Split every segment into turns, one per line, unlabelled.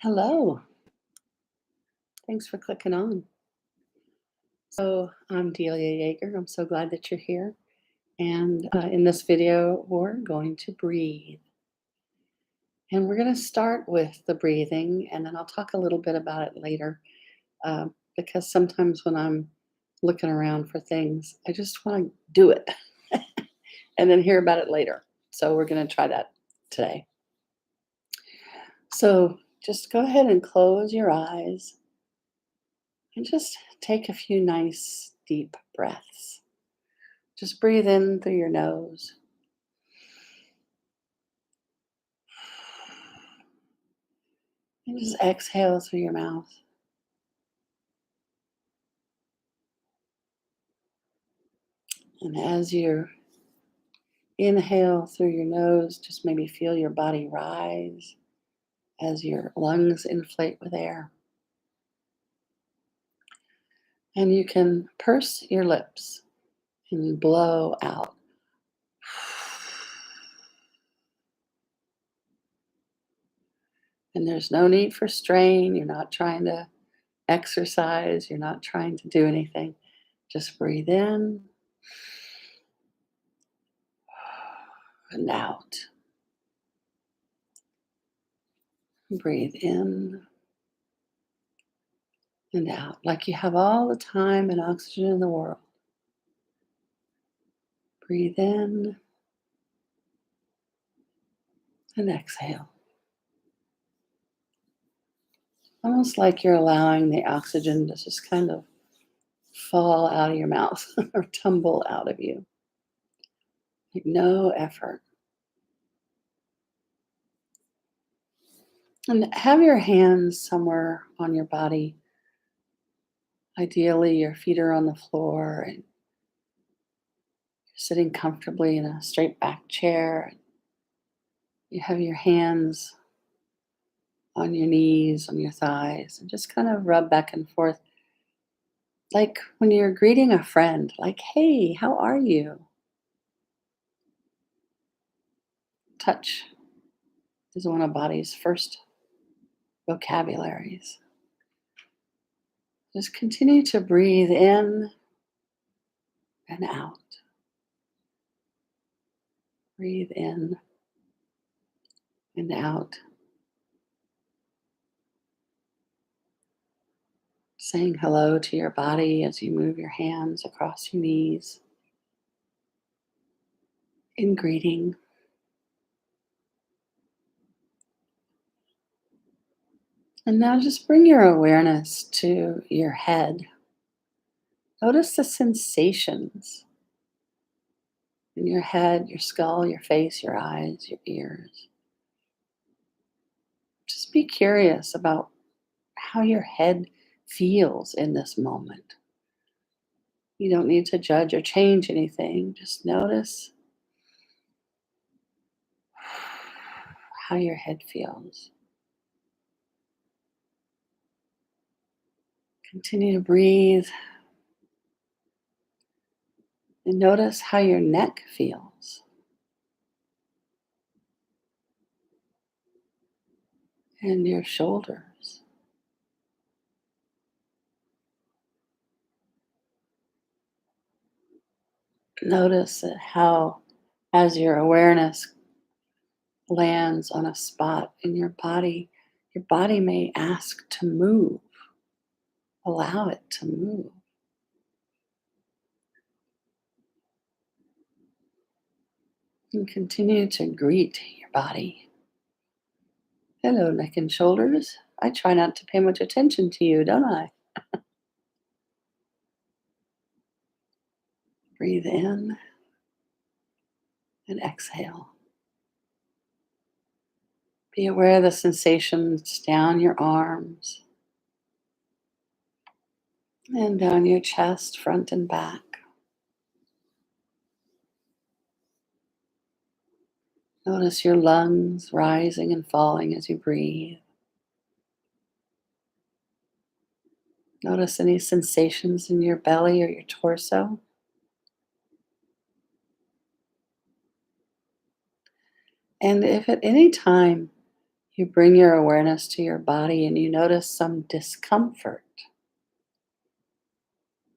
Hello. Thanks for clicking on. So, I'm Delia Yeager. I'm so glad that you're here. And in this video, we're going to breathe. And we're going to start with the breathing, and then I'll talk a little bit about it later. Because sometimes when I'm looking around for things, I just want to do it and then hear about it later. So, we're going to try that today. So, just go ahead and close your eyes and just take a few nice deep breaths. Just breathe in through your nose and just exhale through your mouth. And as you inhale through your nose, just maybe feel your body rise as your lungs inflate with air. And you can purse your lips and blow out. And there's no need for strain. You're not trying to exercise. You're not trying to do anything. Just breathe in and out. Breathe in and out like you have all the time and oxygen in the world. Breathe in and exhale. Almost like you're allowing the oxygen to just kind of fall out of your mouth or tumble out of you. Like no effort. And have your hands somewhere on your body. Ideally, your feet are on the floor and you're sitting comfortably in a straight back chair. You have your hands on your knees, on your thighs, and just kind of rub back and forth like when you're greeting a friend, like, hey, how are you? Touch is one of body's first vocabularies. Just continue to breathe in and out. Breathe in and out. Saying hello to your body as you move your hands across your knees in greeting. And now just bring your awareness to your head. Notice the sensations in your head, your skull, your face, your eyes, your ears. Just be curious about how your head feels in this moment. You don't need to judge or change anything. Just notice how your head feels. Continue to breathe and notice how your neck feels. And your shoulders. Notice how, as your awareness lands on a spot in your body may ask to move. Allow it to move. And continue to greet your body. Hello, neck and shoulders. I try not to pay much attention to you, don't I? Breathe in and exhale. Be aware of the sensations down your arms and down your chest, front and back. Notice your lungs rising and falling as you breathe. Notice any sensations in your belly or your torso. And if at any time You bring your awareness to your body and you notice some discomfort.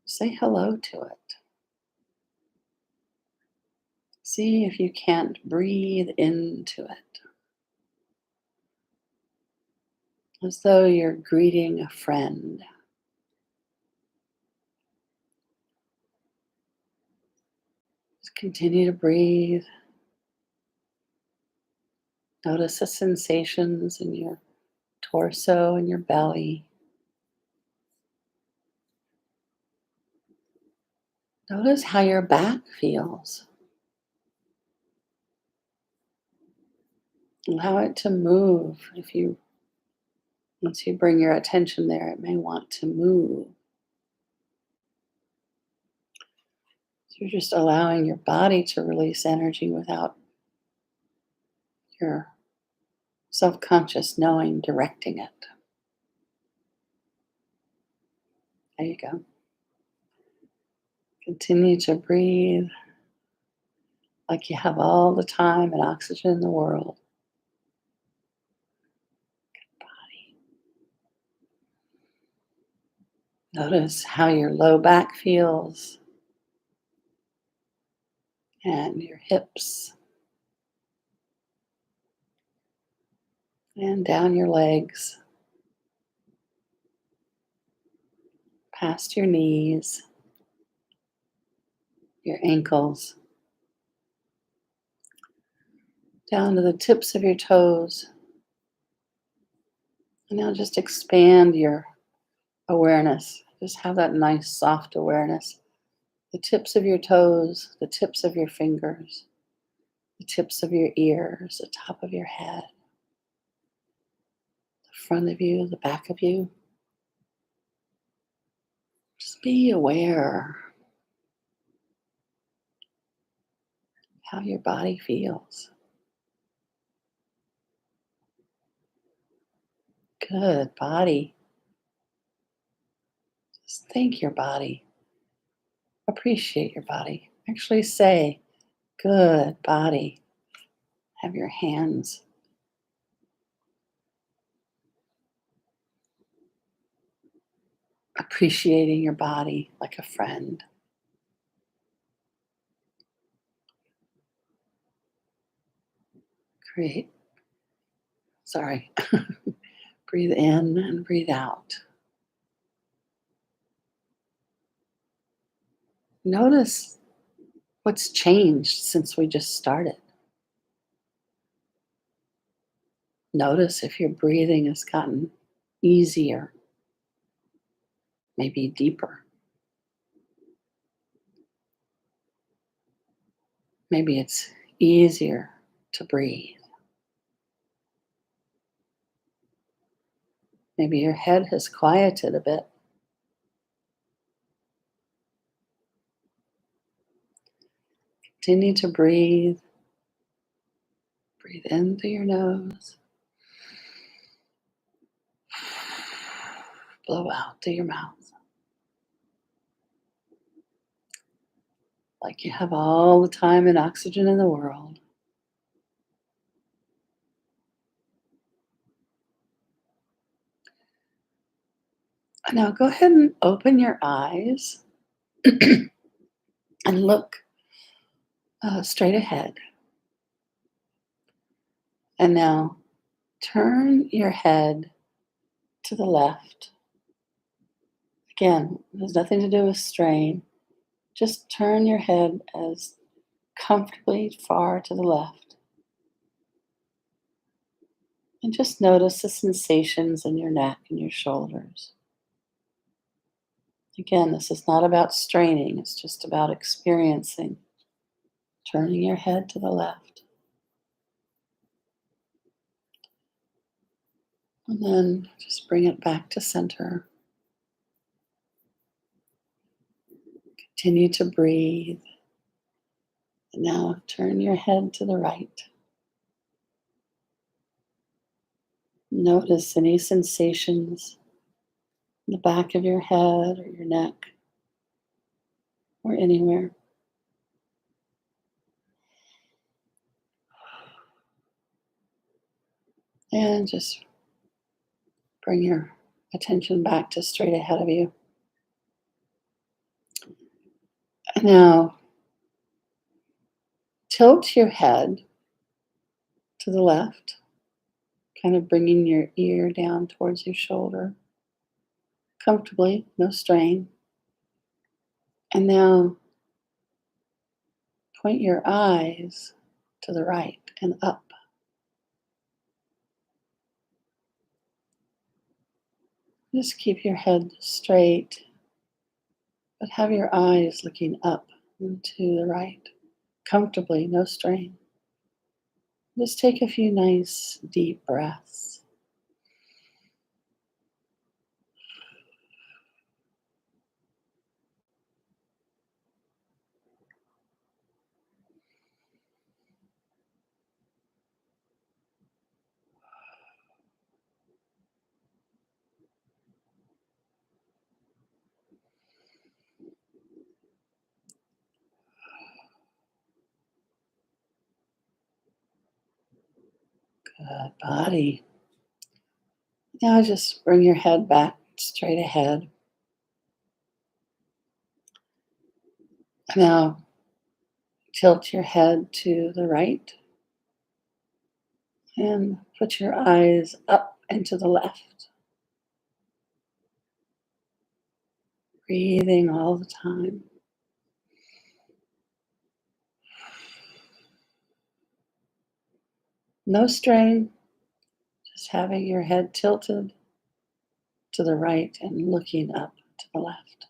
Say hello to it. See if you can't breathe into it, as though you're greeting a friend. Just continue to breathe. Notice the sensations in your torso and your belly. Notice how your back feels. Allow it to move. Once you bring your attention there, it may want to move. So you're just allowing your body to release energy without your self-conscious knowing directing it. There you go. Continue to breathe like you have all the time and oxygen in the world. Body. Notice how your low back feels and your hips and down your legs, past your knees, your ankles, down to the tips of your toes. And now just expand your awareness. Just have that nice soft awareness. The tips of your toes, the tips of your fingers, the tips of your ears, the top of your head, the front of you, the back of you. Just be aware how your body feels. Good body. Just thank your body. Appreciate your body. Actually say, good body. Have your hands. Appreciating your body like a friend. Great. Sorry. Breathe in and breathe out. Notice what's changed since we just started. Notice if your breathing has gotten easier, maybe deeper. Maybe it's easier to breathe. Maybe your head has quieted a bit. Continue to breathe. Breathe in through your nose. Blow out through your mouth. Like you have all the time and oxygen in the world. Now go ahead and open your eyes and look straight ahead. And now turn your head to the left. Again, there's nothing to do with strain. Just turn your head as comfortably far to the left. And just notice the sensations in your neck and your shoulders. Again, this is not about straining, it's just about experiencing. Turning your head to the left. And then just bring it back to center. Continue to breathe. And now turn your head to the right. Notice any sensations in the back of your head or your neck or anywhere. And just bring your attention back to straight ahead of you. And now tilt your head to the left, kind of bringing your ear down towards your shoulder comfortably, no strain. And now point your eyes to the right and up. Just keep your head straight, but have your eyes looking up and to the right, comfortably, no strain. Just take a few nice deep breaths. Good body. Now just bring your head back straight ahead. Now tilt your head to the right and put your eyes up and to the left. Breathing all the time. No strain, just having your head tilted to the right and looking up to the left.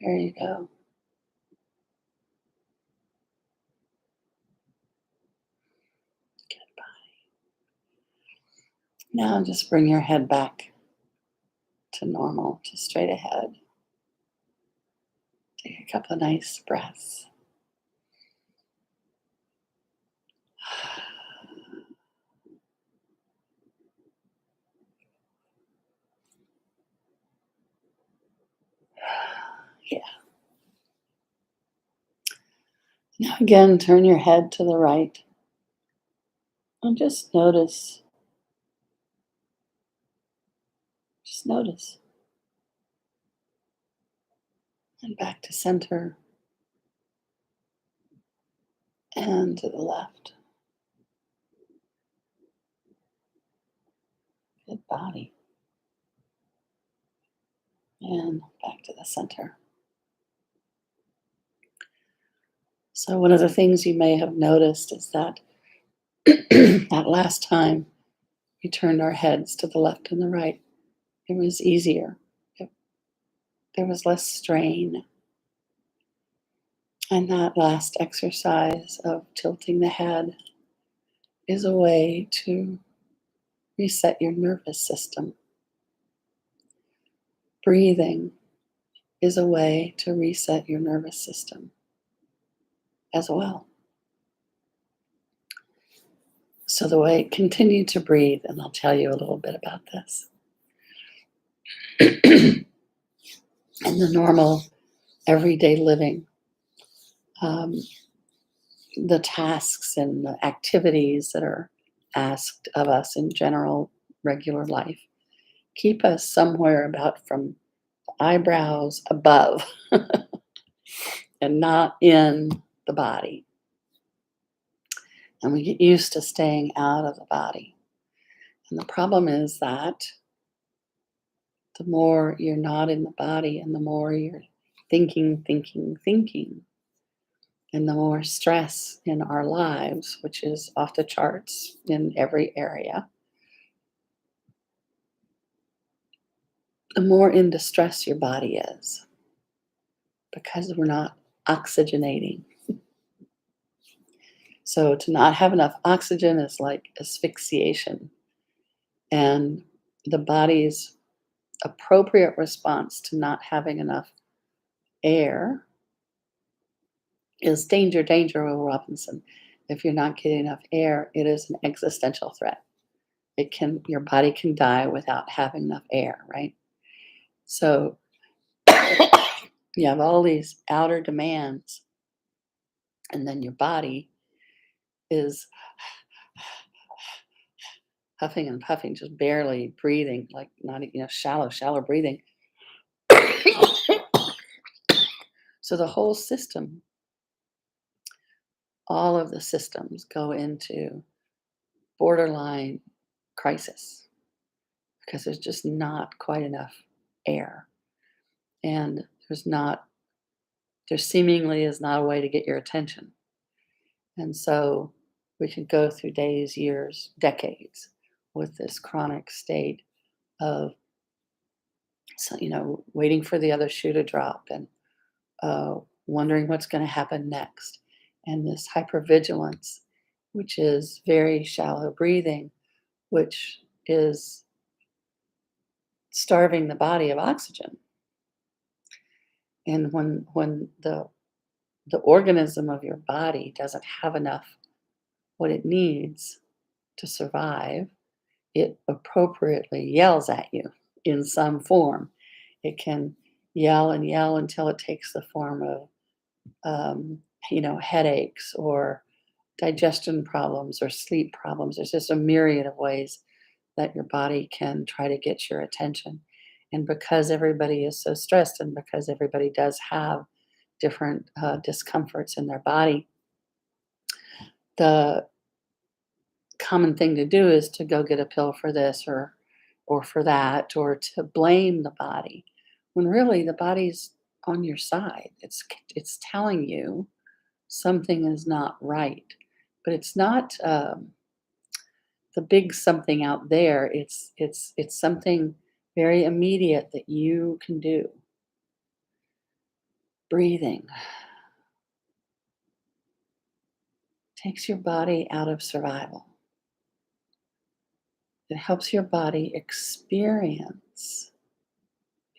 There you go. Good body. Now just bring your head back to normal, to straight ahead. Take a couple of nice breaths. Yeah. Now again, turn your head to the right and just notice, and back to center and to the left. Good body. And back to the center. So one of the things you may have noticed is that that last time we turned our heads to the left and the right, it was easier. It, there was less strain. And that last exercise of tilting the head is a way to reset your nervous system. Breathing is a way to reset your nervous system as well. So the way, continue to breathe, and I'll tell you a little bit about this. In the normal, everyday living, um, the tasks and the activities that are asked of us in general, regular life, keep us somewhere about from the eyebrows above and not in the body. And we get used to staying out of the body. And the problem is that the more you're not in the body and the more you're thinking, and the more stress in our lives, which is off the charts in every area, the more in distress your body is because we're not oxygenating. So to not have enough oxygen is like asphyxiation. And the body's appropriate response to not having enough air is danger, danger, Will Robinson. If you're not getting enough air, it is an existential threat. Your body can die without having enough air, right? So you have all these outer demands, and then your body is huffing and puffing, just barely breathing, like not, shallow, shallow breathing. So the whole system, all of the systems go into borderline crisis because there's just not quite enough air. And there seemingly is not a way to get your attention. And so we could go through days, years, decades with this chronic state of, waiting for the other shoe to drop and wondering what's going to happen next. And this hypervigilance, which is very shallow breathing, which is starving the body of oxygen. And when the organism of your body doesn't have enough what it needs to survive, it appropriately yells at you in some form. It can yell and yell until it takes the form of, headaches or digestion problems or sleep problems. There's just a myriad of ways that your body can try to get your attention. And because everybody is so stressed and because everybody does have different discomforts in their body, the common thing to do is to go get a pill for this or for that, or to blame the body when really the body's on your side. It's telling you something is not right, but it's not the big something out there. It's something very immediate that you can do. Breathing takes your body out of survival. It helps your body experience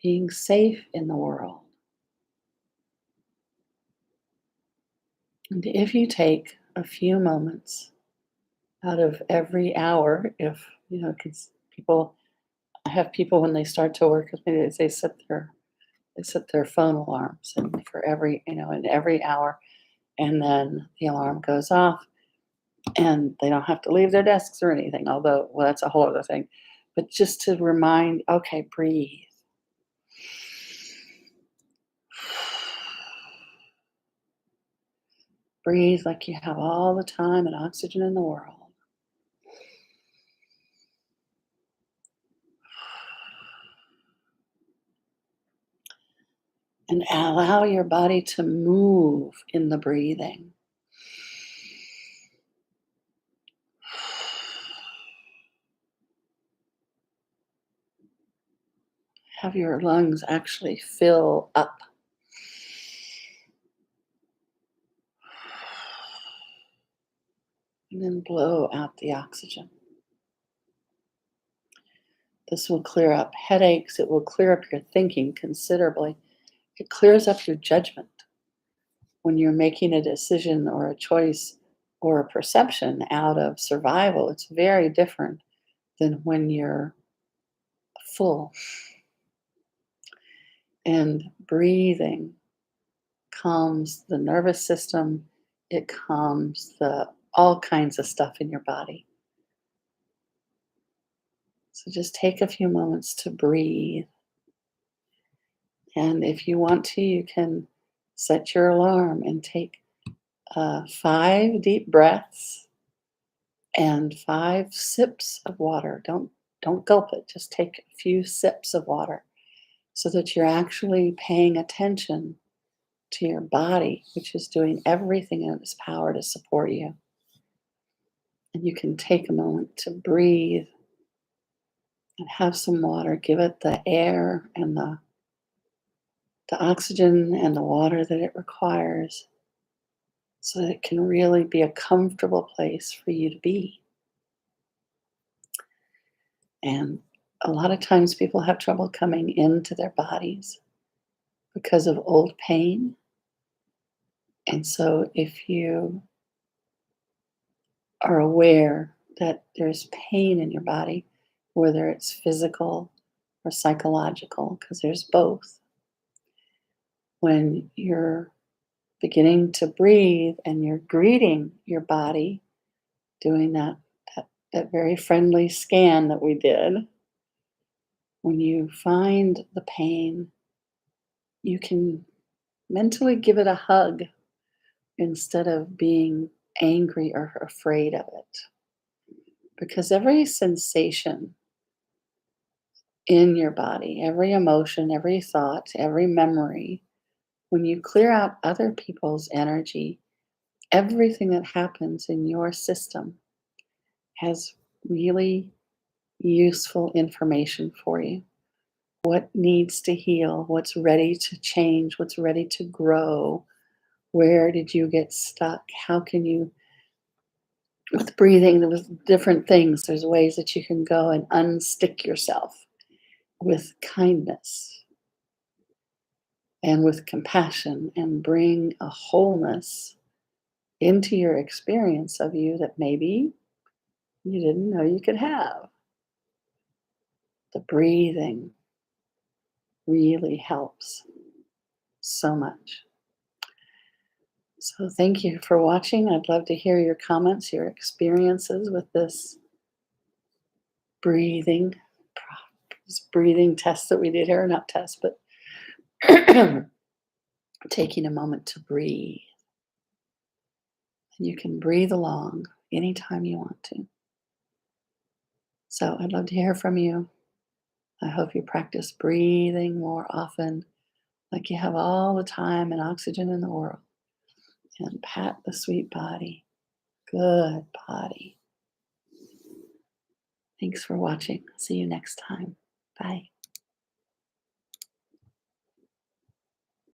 being safe in the world. And if you take a few moments out of every hour, if, 'cause I have people when they start to work with me, they set their phone alarms and for in every hour, and then the alarm goes off and they don't have to leave their desks or anything, although, well, that's a whole other thing. But just to remind, okay, breathe. Breathe like you have all the time and oxygen in the world. And allow your body to move in the breathing. Have your lungs actually fill up. And then blow out the oxygen. This will clear up headaches. It will clear up your thinking considerably. It clears up your judgment. When you're making a decision or a choice or a perception out of survival, it's very different than when you're full. And breathing calms the nervous system. It calms all kinds of stuff in your body. So just take a few moments to breathe. And if you want to, you can set your alarm and take 5 deep breaths and 5 sips of water. Don't gulp it. Just take a few sips of water so that you're actually paying attention to your body, which is doing everything in its power to support you. And you can take a moment to breathe and have some water. Give it the air and the oxygen and the water that it requires so that it can really be a comfortable place for you to be. And a lot of times people have trouble coming into their bodies because of old pain. And so if you are aware that there's pain in your body, whether it's physical or psychological, because there's both, when you're beginning to breathe and you're greeting your body, doing that very friendly scan that we did, when you find the pain, you can mentally give it a hug instead of being angry or afraid of it. Because every sensation in your body, every emotion, every thought, every memory, when you clear out other people's energy, everything that happens in your system has really useful information for you. What needs to heal, what's ready to change, what's ready to grow, where did you get stuck? How can you, with breathing, there was different things. There's ways that you can go and unstick yourself with kindness and with compassion and bring a wholeness into your experience of you that maybe you didn't know you could have. The breathing really helps so much. So thank you for watching. I'd love to hear your comments, your experiences with breathing, this breathing test that we did here, not test, but taking a moment to breathe. And you can breathe along anytime you want to. So I'd love to hear from you. I hope you practice breathing more often, like you have all the time and oxygen in the world. And pat the sweet body. Good body. Thanks for watching. See you next time. Bye.